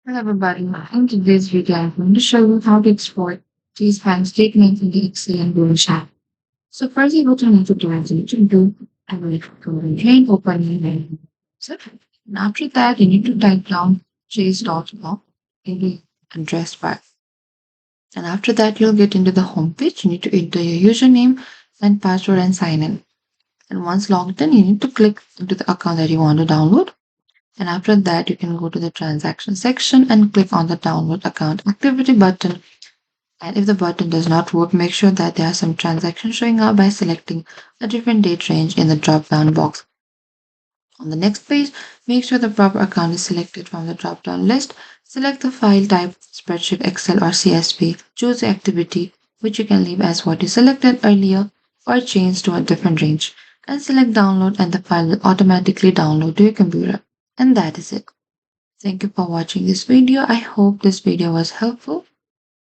Hello everybody, in today's video I'm going to show you how to export these bank statements into Excel and Google Sheet. So first what you need to do is you need to do a go again, open email. So and after that you need to type down chase.com in the address bar. And after that you'll get into the home page. You need to enter your username and password and sign in. And once logged in, you need to click into the account that you want to download. And after that, you can go to the transaction section and click on the download account activity button. And if the button does not work, make sure that there are some transactions showing up by selecting a different date range in the drop down box. On the next page, make sure the proper account is selected from the drop down list. Select the file type, spreadsheet, Excel, or CSV. Choose the activity, which you can leave as what you selected earlier or change to a different range. And select download, and the file will automatically download to your computer. And that is it. Thank you for watching this video. I hope this video was helpful.